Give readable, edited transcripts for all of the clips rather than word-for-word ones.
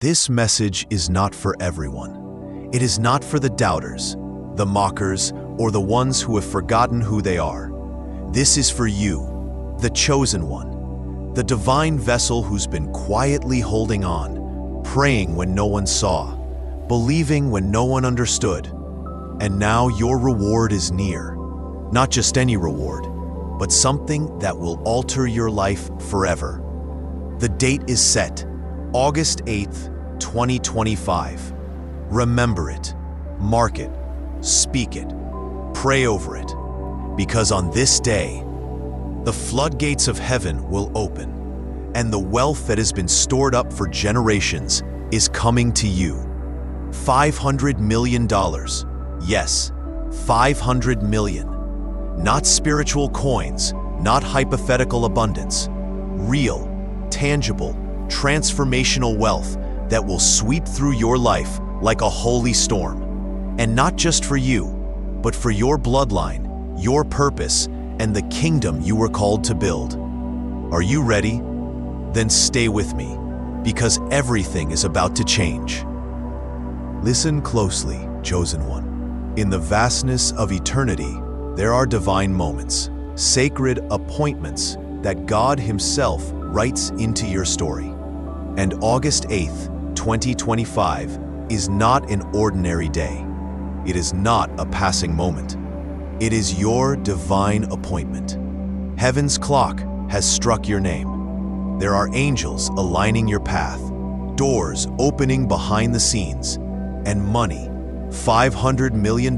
This message is not for everyone. It is not for the doubters, the mockers, or the ones who have forgotten who they are. This is for you, the chosen one, the divine vessel who's been quietly holding on, praying when no one saw, believing when no one understood. And now your reward is near. Not just any reward, but something that will alter your life forever. The date is set, August 8th, 2025. Remember it, mark it, speak it, pray over it, because on this day, the floodgates of heaven will open, and the wealth that has been stored up for generations is coming to you. $500 million. Yes, 500 million. Not spiritual coins, not hypothetical abundance. Real, tangible, transformational wealth that will sweep through your life like a holy storm. And not just for you, but for your bloodline, your purpose, and the kingdom you were called to build. Are you ready? Then stay with me, because everything is about to change. Listen closely, chosen one. In the vastness of eternity, there are divine moments, sacred appointments that God Himself writes into your story. And August 8th, 2025 is not an ordinary day. It is not a passing moment. It is your divine appointment. Heaven's clock has struck your name. There are angels aligning your path, doors opening behind the scenes, and money, $500 million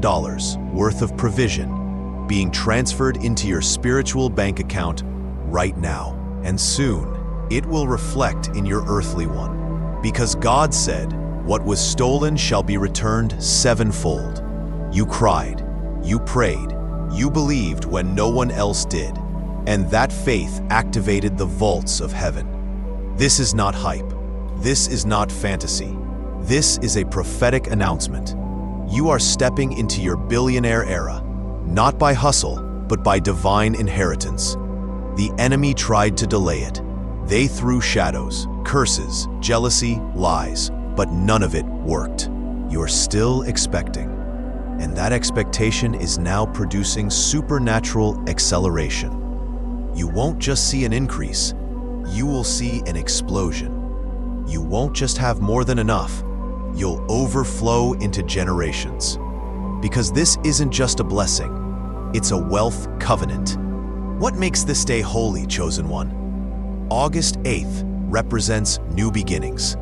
worth of provision, being transferred into your spiritual bank account right now. And soon, it will reflect in your earthly one. Because God said, "What was stolen shall be returned sevenfold." You cried, you prayed, you believed when no one else did, and that faith activated the vaults of heaven. This is not hype. This is not fantasy. This is a prophetic announcement. You are stepping into your billionaire era, not by hustle, but by divine inheritance. The enemy tried to delay it. They threw shadows, curses, jealousy, lies, but none of it worked. You're still expecting, and that expectation is now producing supernatural acceleration. You won't just see an increase, you will see an explosion. You won't just have more than enough, you'll overflow into generations. Because this isn't just a blessing, it's a wealth covenant. What makes this day holy, chosen one? August 8th represents new beginnings.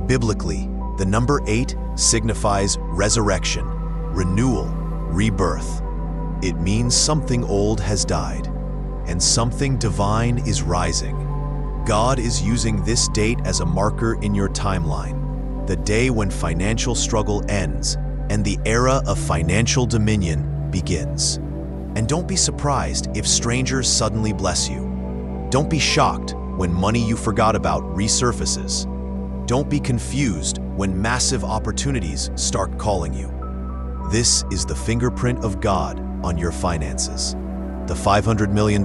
Biblically, the number 8 signifies resurrection, renewal, rebirth. It means something old has died, and something divine is rising. God is using this date as a marker in your timeline, the day when financial struggle ends and the era of financial dominion begins. And don't be surprised if strangers suddenly bless you. Don't be shocked when money you forgot about resurfaces. Don't be confused when massive opportunities start calling you. This is the fingerprint of God on your finances. The $500 million,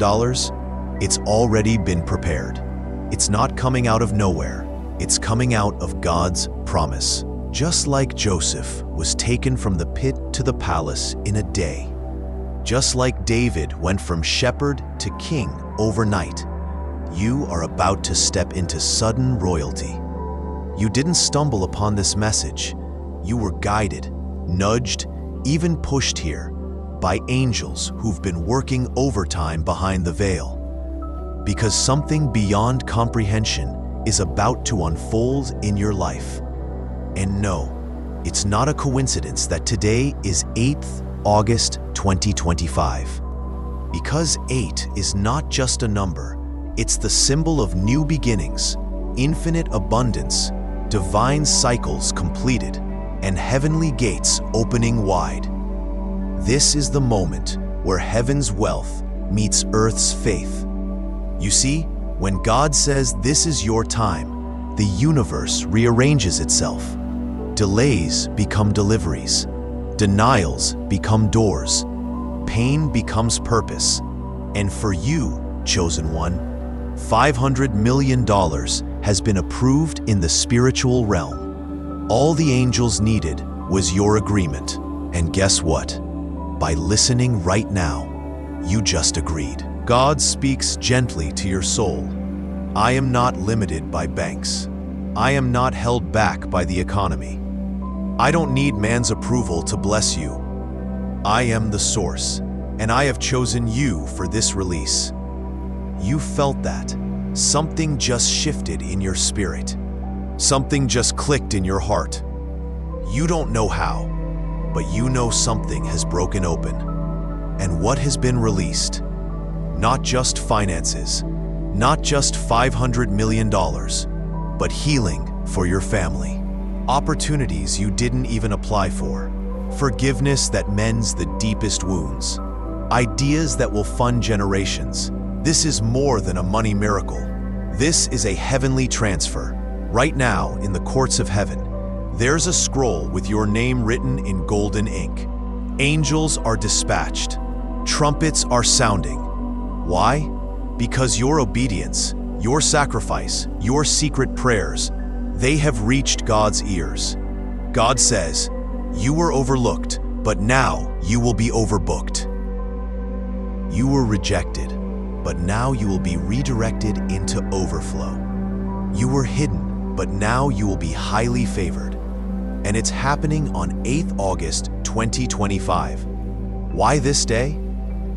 it's already been prepared. It's not coming out of nowhere. It's coming out of God's promise. Just like Joseph was taken from the pit to the palace in a day. Just like David went from shepherd to king overnight, you are about to step into sudden royalty. You didn't stumble upon this message. You were guided, nudged, even pushed here by angels who've been working overtime behind the veil. Because something beyond comprehension is about to unfold in your life. And no, it's not a coincidence that today is 8th August 2025. Because 8 is not just a number, it's the symbol of new beginnings, infinite abundance, divine cycles completed, and heavenly gates opening wide. This is the moment where heaven's wealth meets earth's faith. You see, when God says this is your time, the universe rearranges itself. Delays become deliveries. Denials become doors. Pain becomes purpose. And for you, chosen one, $500 million has been approved in the spiritual realm. All the angels needed was your agreement. And guess what? By listening right now, you just agreed. God speaks gently to your soul. I am not limited by banks. I am not held back by the economy. I don't need man's approval to bless you. I am the source, and I have chosen you for this release. You felt that. Something just shifted in your spirit. Something just clicked in your heart. You don't know how, but you know something has broken open. And what has been released? Not just finances, not just $500 million, but healing for your family. Opportunities you didn't even apply for. Forgiveness that mends the deepest wounds. Ideas that will fund generations. This is more than a money miracle. This is a heavenly transfer. Right now, in the courts of heaven, there's a scroll with your name written in golden ink. Angels are dispatched. Trumpets are sounding. Why? Because your obedience, your sacrifice, your secret prayers, they have reached God's ears. God says, you were overlooked, but now you will be overbooked. You were rejected, but now you will be redirected into overflow. You were hidden, but now you will be highly favored. And it's happening on 8th August, 2025. Why this day?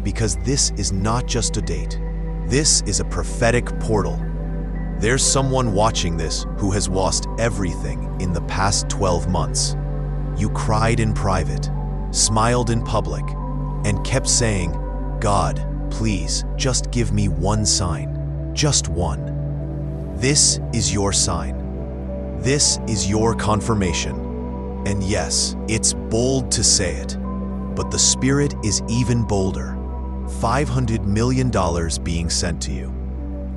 Because this is not just a date. This is a prophetic portal. There's someone watching this who has lost everything in the past 12 months. You cried in private, smiled in public, and kept saying, God, please, just give me one sign, just one. This is your sign. This is your confirmation. And yes, it's bold to say it, but the Spirit is even bolder. $500 million being sent to you.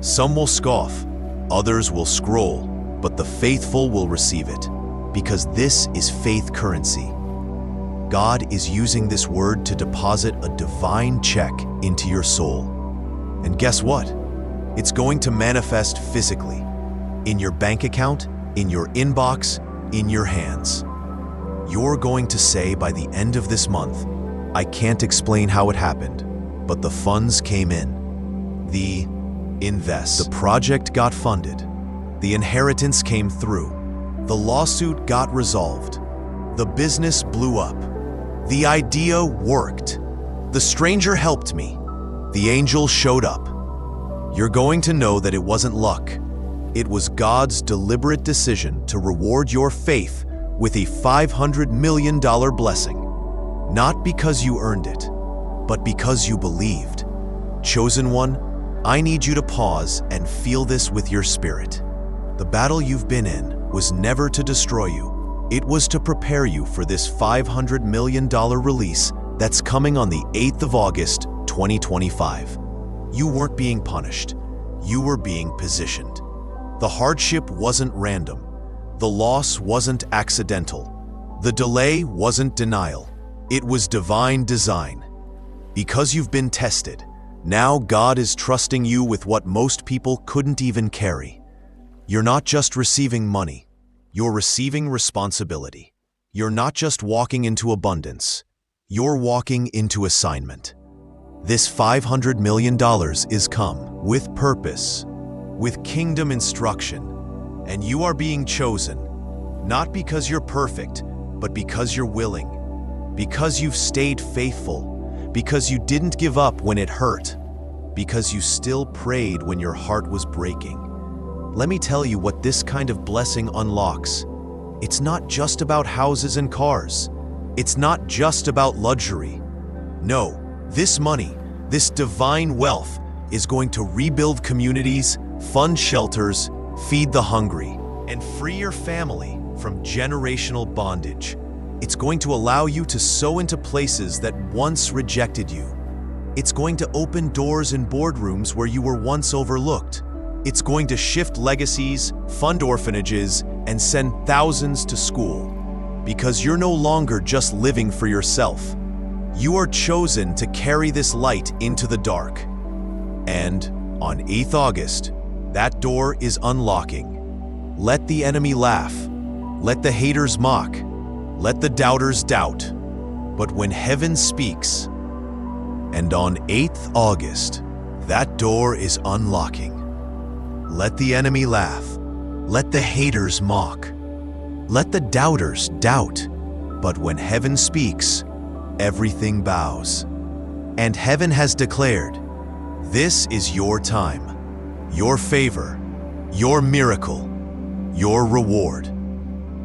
Some will scoff, others will scroll, but the faithful will receive it, because this is faith currency. God is using this word to deposit a divine check into your soul. And guess what? It's going to manifest physically, in your bank account, in your inbox, in your hands. You're going to say by the end of this month, I can't explain how it happened, but the funds came in. The project got funded. The inheritance came through. The lawsuit got resolved. The business blew up. The idea worked. The stranger helped me. The angel showed up. You're going to know that it wasn't luck. It was God's deliberate decision to reward your faith with a $500 million blessing. Not because you earned it, but because you believed. Chosen one, I need you to pause and feel this with your spirit. The battle you've been in was never to destroy you. It was to prepare you for this $500 million release that's coming on the 8th of August, 2025. You weren't being punished. You were being positioned. The hardship wasn't random. The loss wasn't accidental. The delay wasn't denial. It was divine design. Because you've been tested, now God is trusting you with what most people couldn't even carry. You're not just receiving money, you're receiving responsibility. You're not just walking into abundance, you're walking into assignment. This $500 million is come with purpose, with kingdom instruction, and you are being chosen, not because you're perfect, but because you're willing, because you've stayed faithful, because you didn't give up when it hurt, because you still prayed when your heart was breaking. Let me tell you what this kind of blessing unlocks. It's not just about houses and cars. It's not just about luxury. No, this money, this divine wealth, is going to rebuild communities, fund shelters, feed the hungry, and free your family from generational bondage. It's going to allow you to sow into places that once rejected you. It's going to open doors in boardrooms where you were once overlooked. It's going to shift legacies, fund orphanages, and send thousands to school. Because you're no longer just living for yourself. You are chosen to carry this light into the dark. And on 8th August, that door is unlocking. Let the enemy laugh. Let the haters mock. Let the doubters doubt. But when heaven speaks, and on 8th August, that door is unlocking. Let the enemy laugh. Let the haters mock. Let the doubters doubt. But when heaven speaks, everything bows. And heaven has declared, this is your time, your favor, your miracle, your reward.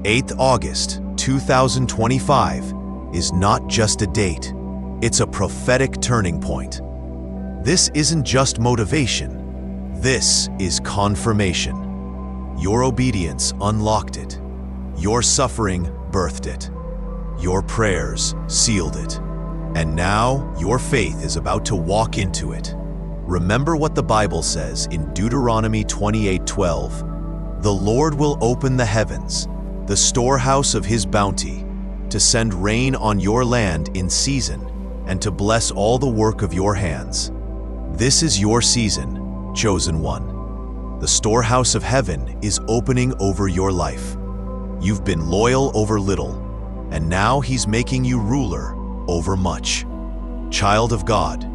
8th August 2025 is not just a date, it's a prophetic turning point. This isn't just motivation, this is confirmation. Your obedience unlocked it. Your suffering birthed it. Your prayers sealed it. And now your faith is about to walk into it. Remember what the Bible says in Deuteronomy 28:12. The Lord will open the heavens, the storehouse of his bounty, to send rain on your land in season and to bless all the work of your hands. This is your season, chosen one. The storehouse of heaven is opening over your life. You've been loyal over little, and now he's making you ruler over much. Child of God,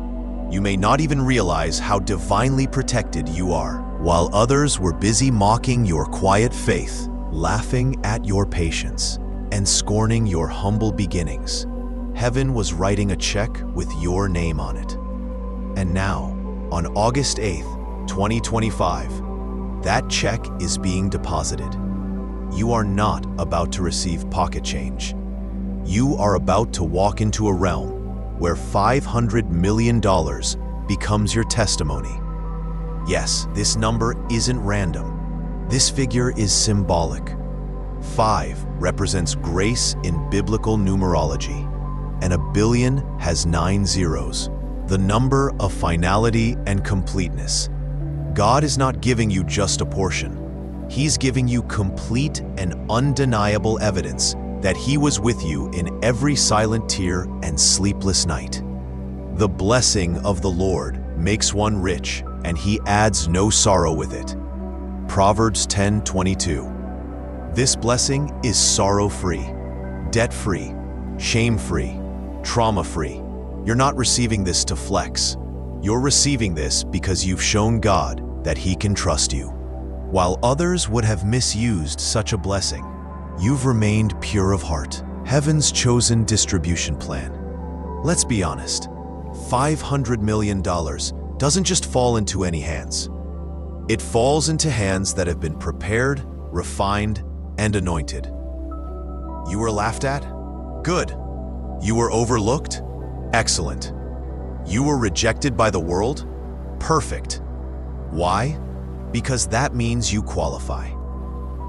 you may not even realize how divinely protected you are. While others were busy mocking your quiet faith, laughing at your patience, and scorning your humble beginnings, heaven was writing a check with your name on it. And now, on August 8th, 2025, that check is being deposited. You are not about to receive pocket change. You are about to walk into a realm where $500 million becomes your testimony. Yes, this number isn't random. This figure is symbolic. 5 represents grace in biblical numerology, and 1 billion has 9 zeros, the number of finality and completeness. God is not giving you just a portion. He's giving you complete and undeniable evidence that he was with you in every silent tear and sleepless night. The blessing of the Lord makes one rich, and he adds no sorrow with it. Proverbs 10:22. This blessing is sorrow-free, debt-free, shame-free, trauma-free. You're not receiving this to flex. You're receiving this because you've shown God that he can trust you. While others would have misused such a blessing, you've remained pure of heart. Heaven's chosen distribution plan. Let's be honest, $500 million doesn't just fall into any hands. It falls into hands that have been prepared, refined, and anointed. You were laughed at? Good. You were overlooked? Excellent. You were rejected by the world? Perfect. Why? Because that means you qualify.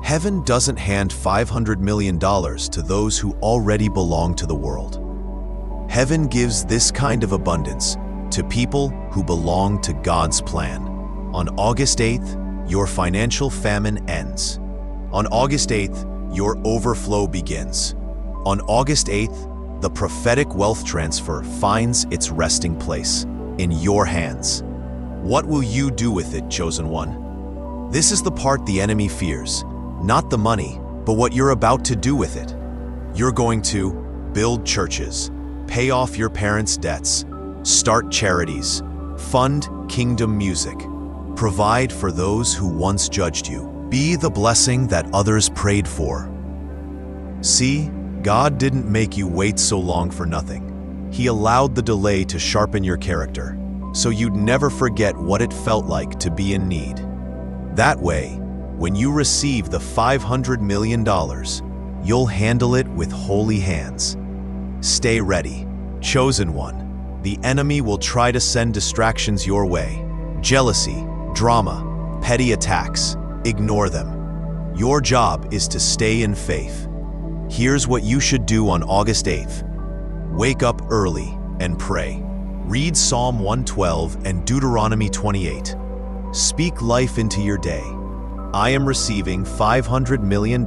Heaven doesn't hand $500 million to those who already belong to the world. Heaven gives this kind of abundance to people who belong to God's plan. On August 8th, your financial famine ends. On August 8th, your overflow begins. On August 8th, the prophetic wealth transfer finds its resting place in your hands. What will you do with it, chosen one? This is the part the enemy fears. Not the money, but what you're about to do with it. You're going to build churches, pay off your parents' debts, start charities, fund kingdom music, provide for those who once judged you, be the blessing that others prayed for. See, God didn't make you wait so long for nothing. He allowed the delay to sharpen your character, so you'd never forget what it felt like to be in need. That way, when you receive the $500 million, you'll handle it with holy hands. Stay ready, chosen one. The enemy will try to send distractions your way. Jealousy, drama, petty attacks. Ignore them. Your job is to stay in faith. Here's what you should do on August 8th. Wake up early and pray. Read Psalm 112 and Deuteronomy 28. Speak life into your day. I am receiving $500 million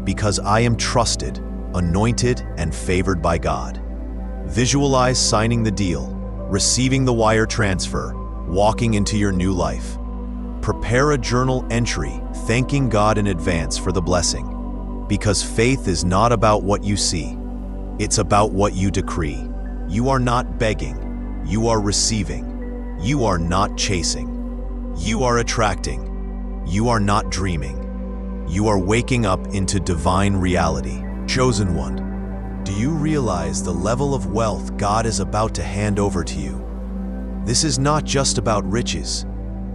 because I am trusted, anointed, and favored by God. Visualize signing the deal, receiving the wire transfer, walking into your new life. prepare a journal entry thanking God in advance for the blessing. Because faith is not about what you see. It's about what you decree. You are not begging. You are receiving. You are not chasing. You are attracting. You are not dreaming. You are waking up into divine reality. Chosen one, do you realize the level of wealth God is about to hand over to you? This is not just about riches.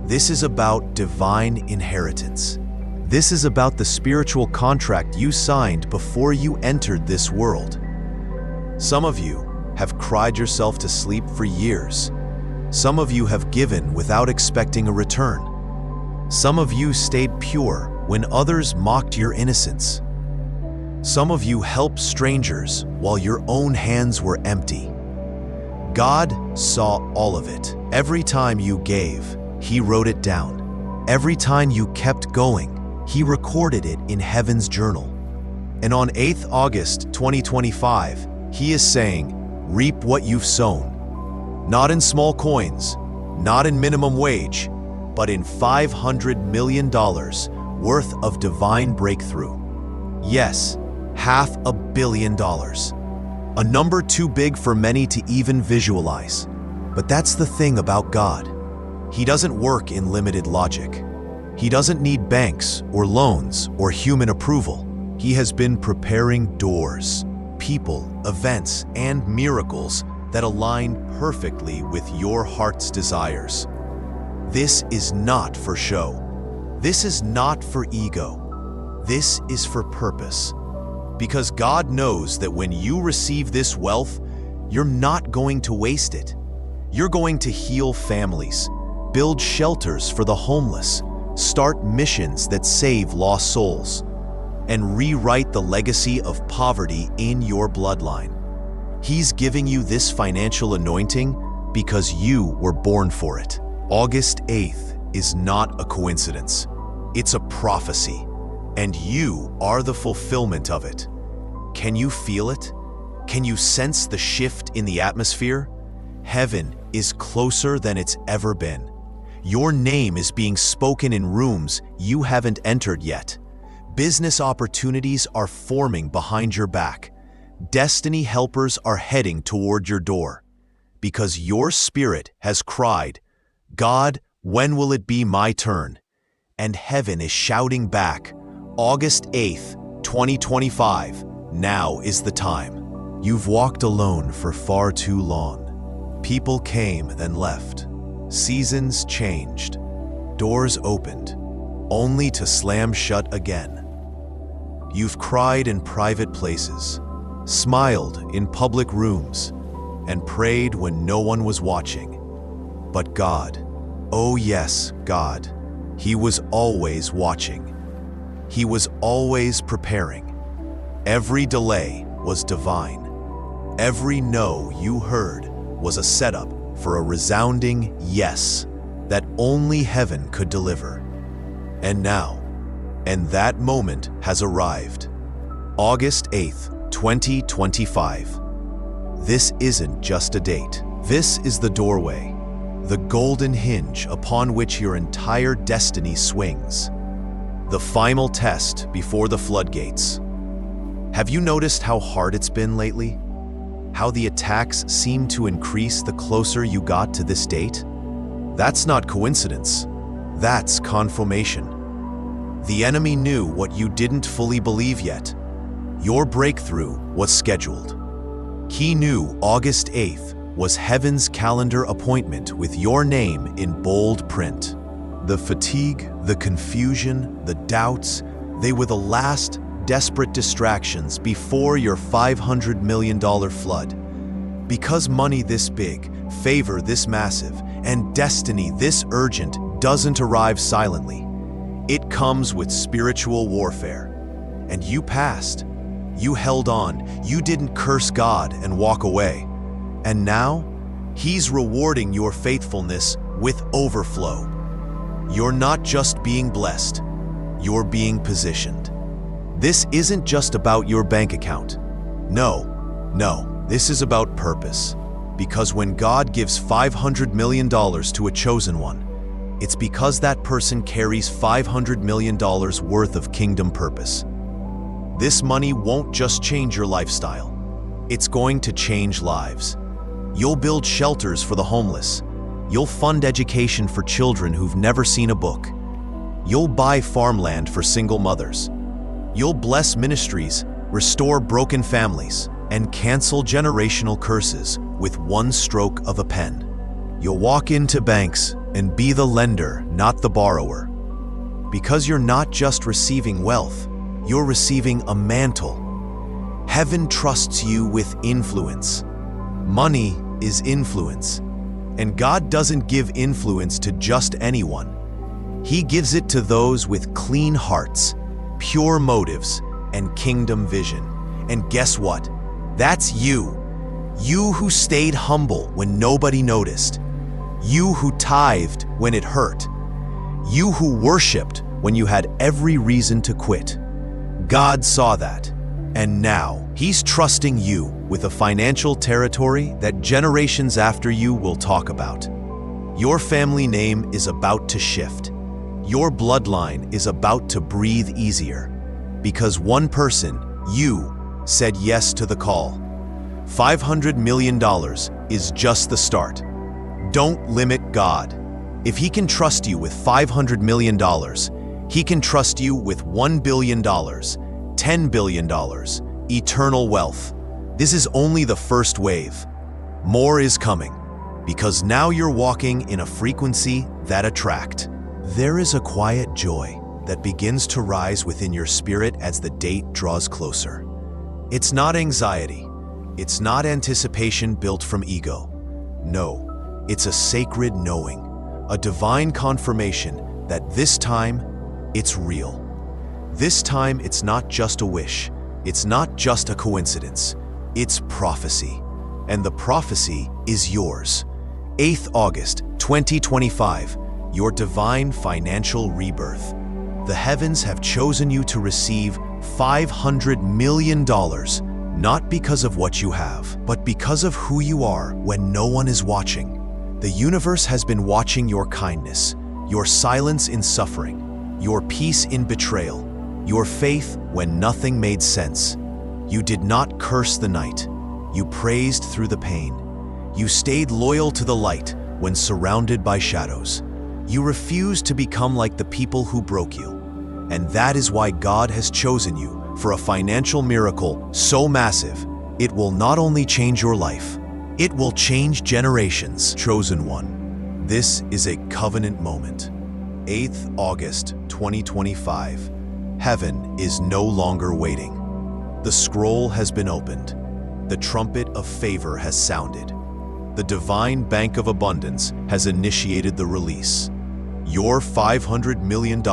This is about divine inheritance. This is about the spiritual contract you signed before you entered this world. Some of you have cried yourself to sleep for years. Some of you have given without expecting a return. Some of you stayed pure when others mocked your innocence. Some of you helped strangers while your own hands were empty. God saw all of it. Every time you gave, He wrote it down. Every time you kept going, He recorded it in heaven's journal. And on 8th August 2025, He is saying, reap what you've sown. Not in small coins, not in minimum wage, but in $500 million worth of divine breakthrough. Yes, $500 million. A number too big for many to even visualize. But that's the thing about God. He doesn't work in limited logic. He doesn't need banks or loans or human approval. He has been preparing doors, people, events, and miracles that align perfectly with your heart's desires. This is not for show. This is not for ego. This is for purpose. Because God knows that when you receive this wealth, you're not going to waste it. You're going to heal families, build shelters for the homeless, start missions that save lost souls, and rewrite the legacy of poverty in your bloodline. He's giving you this financial anointing because you were born for it. August 8th is not a coincidence. It's a prophecy, and you are the fulfillment of it. Can you feel it? Can you sense the shift in the atmosphere? Heaven is closer than it's ever been. Your name is being spoken in rooms you haven't entered yet. Business opportunities are forming behind your back. Destiny helpers are heading toward your door. Because your spirit has cried, God, when will it be my turn? And heaven is shouting back, August 8th, 2025, now is the time. You've walked alone for far too long. People came and left. Seasons changed. Doors opened, only to slam shut again. You've cried in private places, smiled in public rooms, and prayed when no one was watching. But God, oh yes, God, He was always watching. He was always preparing. Every delay was divine. Every no you heard was a setup for a resounding yes that only heaven could deliver. And now, and that moment has arrived. August 8th, 2025. This isn't just a date. This is the doorway, the golden hinge upon which your entire destiny swings. The final test before the floodgates. Have you noticed how hard it's been lately? How the attacks seem to increase the closer you got to this date? That's not coincidence. That's confirmation. The enemy knew what you didn't fully believe yet. Your breakthrough was scheduled. He knew August 8th was heaven's calendar appointment with your name in bold print. The fatigue, the confusion, the doubts, they were the last desperate distractions before your $500 million flood. Because money this big, favor this massive, and destiny this urgent doesn't arrive silently. It comes with spiritual warfare. And you passed. You held on. You didn't curse God and walk away. And now, He's rewarding your faithfulness with overflow. You're not just being blessed. You're being positioned. This isn't just about your bank account. No, this is about purpose. Because when God gives $500 million to a chosen one, It's because that person carries $500 million worth of kingdom purpose. This money won't just change your lifestyle. It's going to change lives. You'll build shelters for the homeless. You'll fund education for children who've never seen a book. You'll buy farmland for single mothers. You'll bless ministries, restore broken families, and cancel generational curses with one stroke of a pen. You'll walk into banks and be the lender, not the borrower. Because you're not just receiving wealth, you're receiving a mantle. Heaven trusts you with influence. Money is influence, and God doesn't give influence to just anyone. He gives it to those with clean hearts, pure motives, and kingdom vision. And guess what? That's you. You who stayed humble when nobody noticed. You who tithed when it hurt. You who worshiped when you had every reason to quit. God saw that, and now He's trusting you with a financial territory that generations after you will talk about. Your family name is about to shift. Your bloodline is about to breathe easier, because one person, you, said yes to the call. $500 million is just the start. Don't limit God. If He can trust you with $500 million, He can trust you with $1 billion, $10 billion, eternal wealth. This is only the first wave. More is coming, because now you're walking in a frequency that attracts. There is a quiet joy that begins to rise within your spirit as the date draws closer. It's not anxiety. It's not anticipation built from ego. No, it's a sacred knowing, a divine confirmation that this time, it's real. This time, it's not just a wish. It's not just a coincidence. It's prophecy. And the prophecy is yours. 8th August, 2025, your divine financial rebirth. The heavens have chosen you to receive $500 million, not because of what you have, but because of who you are when no one is watching. The universe has been watching your kindness, your silence in suffering, your peace in betrayal, your faith when nothing made sense. You did not curse the night. You praised through the pain. You stayed loyal to the light when surrounded by shadows. You refused to become like the people who broke you. And that is why God has chosen you for a financial miracle so massive, it will not only change your life, it will change generations. Chosen one. This is a covenant moment. 8th August, 2025. Heaven is no longer waiting. The scroll has been opened. The trumpet of favor has sounded. The divine bank of abundance has initiated the release. Your $500 million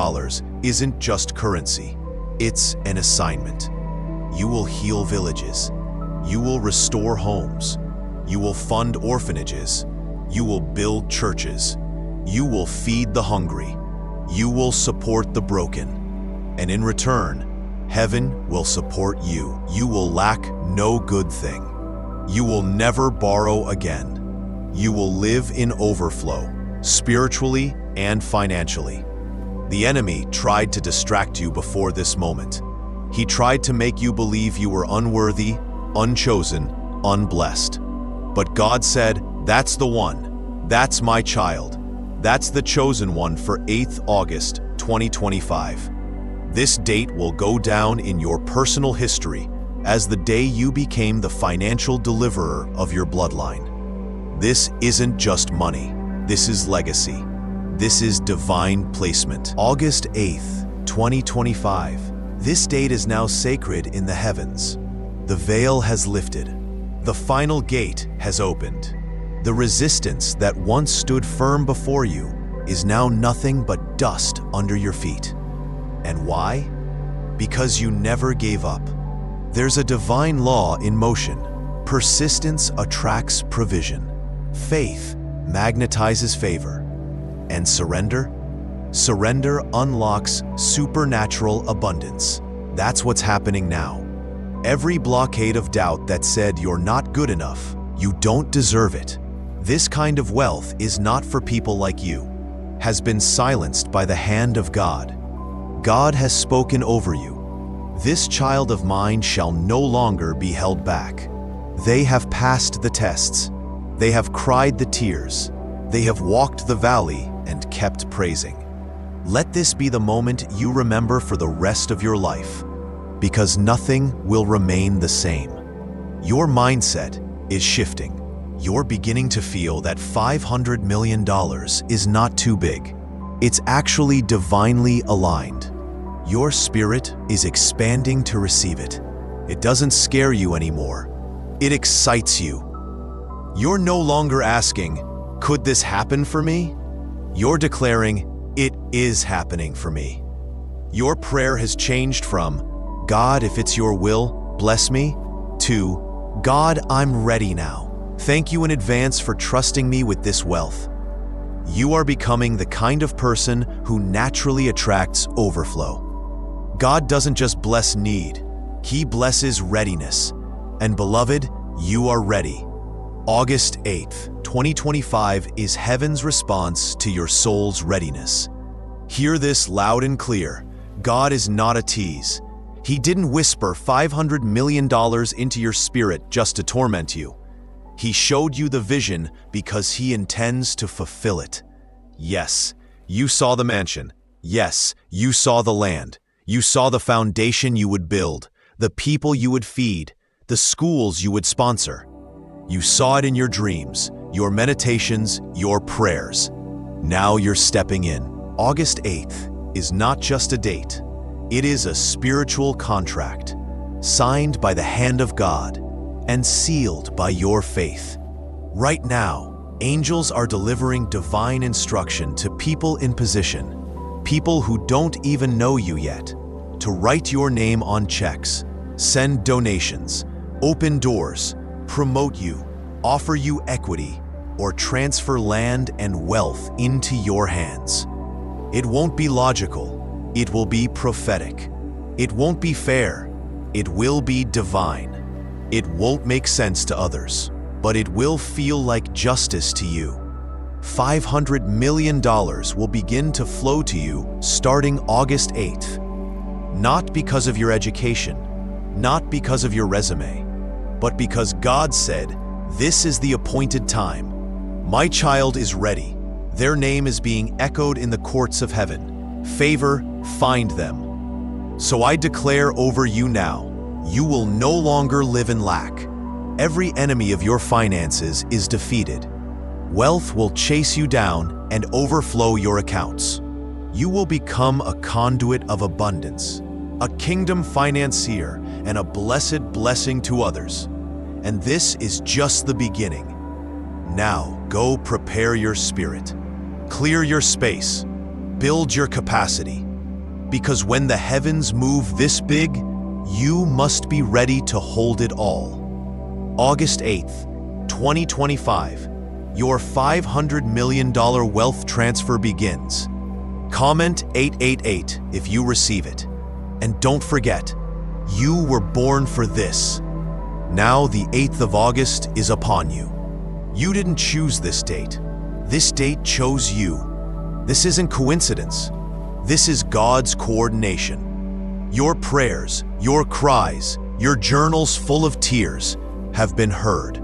isn't just currency. It's an assignment. You will heal villages. You will restore homes. You will fund orphanages. You will build churches. You will feed the hungry. You will support the broken. And in return, heaven will support you. You will lack no good thing. You will never borrow again. You will live in overflow, spiritually and financially. The enemy tried to distract you before this moment. He tried to make you believe you were unworthy, unchosen, unblessed. But God said, "That's the one. That's my child. That's the chosen one for 8th August, 2025. This date will go down in your personal history as the day you became the financial deliverer of your bloodline. This isn't just money. This is legacy. This is divine placement." August 8th, 2025. This date is now sacred in the heavens. The veil has lifted. The final gate has opened. The resistance that once stood firm before you is now nothing but dust under your feet. And why? Because you never gave up. There's a divine law in motion. Persistence attracts provision. Faith magnetizes favor. And surrender? Surrender unlocks supernatural abundance. That's what's happening now. Every blockade of doubt that said you're not good enough, you don't deserve it. This kind of wealth is not for people like you. has been silenced by the hand of God. God has spoken over you. This child of mine shall no longer be held back. They have passed the tests. They have cried the tears. They have walked the valley and kept praising. Let this be the moment you remember for the rest of your life, because nothing will remain the same. Your mindset is shifting. You're beginning to feel that $500 million is not too big. It's actually divinely aligned. Your spirit is expanding to receive it. It doesn't scare you anymore. It excites you. You're no longer asking, "Could this happen for me?" You're declaring, "It is happening for me." Your prayer has changed from, "God, if it's your will, bless me," to, "God, I'm ready now. Thank you in advance for trusting me with this wealth." You are becoming the kind of person who naturally attracts overflow. God doesn't just bless need, He blesses readiness. And beloved, you are ready. August 8th, 2025 is heaven's response to your soul's readiness. Hear this loud and clear. God is not a tease. He didn't whisper $500 million into your spirit just to torment you. He showed you the vision because He intends to fulfill it. Yes, you saw the mansion. Yes, you saw the land. You saw the foundation you would build, the people you would feed, the schools you would sponsor. You saw it in your dreams, your meditations, your prayers. Now you're stepping in. August 8th is not just a date. It is a spiritual contract, signed by the hand of God and sealed by your faith. Right now, angels are delivering divine instruction to people in position, people who don't even know you yet, to write your name on checks, send donations, open doors, promote you, offer you equity, or transfer land and wealth into your hands. It won't be logical. It will be prophetic. It won't be fair. It will be divine. It won't make sense to others, but it will feel like justice to you. $500 million will begin to flow to you starting August 8th. Not because of your education, not because of your resume, but because God said, "This is the appointed time. My child is ready. Their name is being echoed in the courts of heaven. Favor, find them." So I declare over you now, you will no longer live in lack. Every enemy of your finances is defeated. Wealth will chase you down and overflow your accounts. You will become a conduit of abundance, a kingdom financier, and a blessed blessing to others. And this is just the beginning. Now go prepare your spirit, clear your space, build your capacity. Because when the heavens move this big, you must be ready to hold it all. August 8th, 2025, your $500 million wealth transfer begins. Comment 888 if you receive it. And don't forget, you were born for this. Now the 8th of August is upon you. You didn't choose this date. This date chose you. This isn't coincidence. This is God's coordination. Your prayers, your cries, your journals full of tears have been heard.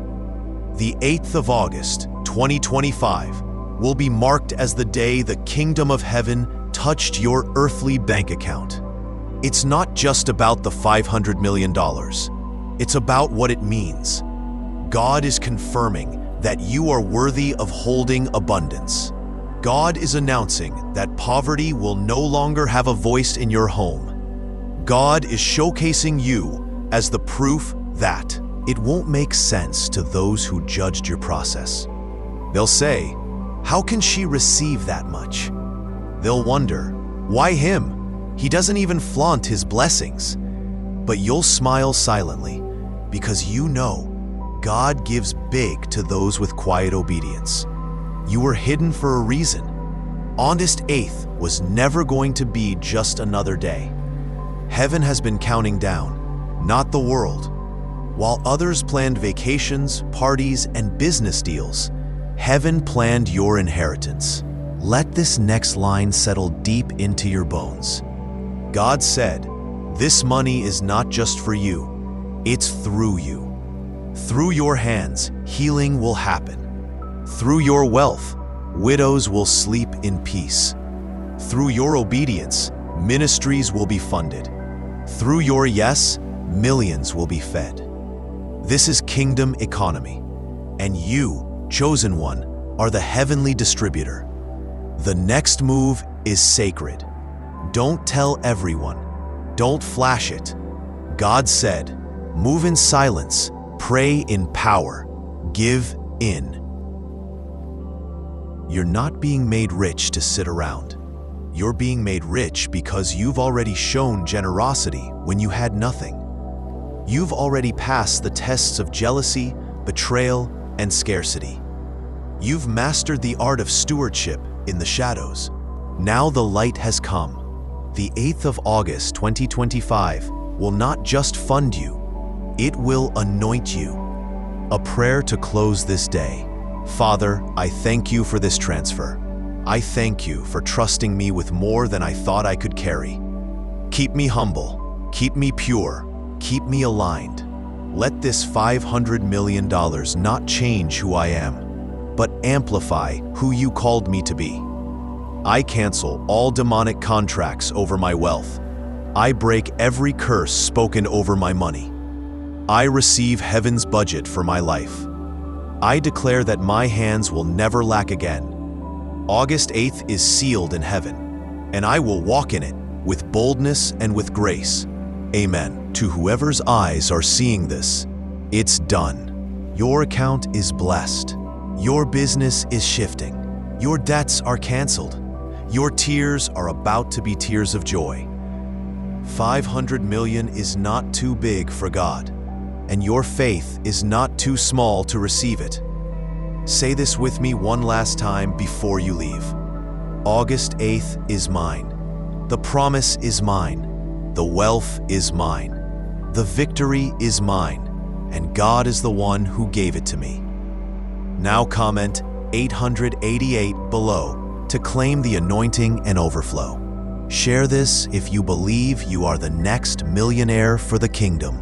The 8th of August, 2025, will be marked as the day the kingdom of heaven touched your earthly bank account. It's not just about the $500 million. It's about what it means. God is confirming that you are worthy of holding abundance. God is announcing that poverty will no longer have a voice in your home. God is showcasing you as the proof that it won't make sense to those who judged your process. They'll say, "How can she receive that much?" They'll wonder, "Why him? He doesn't even flaunt his blessings." But you'll smile silently because you know God gives big to those with quiet obedience. You were hidden for a reason. August 8th was never going to be just another day. Heaven has been counting down, not the world. While others planned vacations, parties, and business deals, heaven planned your inheritance, Let this next line settle deep into your bones. God said, "This money is not just for you, it's through you. Through your hands, healing will happen. Through your wealth, widows will sleep in peace. Through your obedience, ministries will be funded. Through your yes, millions will be fed." This is kingdom economy, and you, chosen one, are the heavenly distributor. The next move is sacred. Don't tell everyone. Don't flash it. God said, "Move in silence, pray in power, give in." You're not being made rich to sit around. You're being made rich because you've already shown generosity when you had nothing. You've already passed the tests of jealousy, betrayal, and scarcity. You've mastered the art of stewardship in the shadows. Now the light has come. The 8th of August, 2025 will not just fund you, it will anoint you. A prayer to close this day. Father, I thank you for this transfer. I thank you for trusting me with more than I thought I could carry. Keep me humble, keep me pure, keep me aligned. Let this $500 million not change who I am, but amplify who you called me to be. I cancel all demonic contracts over my wealth. I break every curse spoken over my money. I receive heaven's budget for my life. I declare that my hands will never lack again. August 8th is sealed in heaven, and I will walk in it with boldness and with grace. Amen. To whoever's eyes are seeing this, it's done. Your account is blessed. Your business is shifting. Your debts are canceled. Your tears are about to be tears of joy. 500 million is not too big for God, and your faith is not too small to receive it. Say this with me one last time before you leave. August 8th is mine. The promise is mine. The wealth is mine. The victory is mine, and God is the one who gave it to me. Now comment 888 below to claim the anointing and overflow. Share this if you believe you are the next millionaire for the kingdom.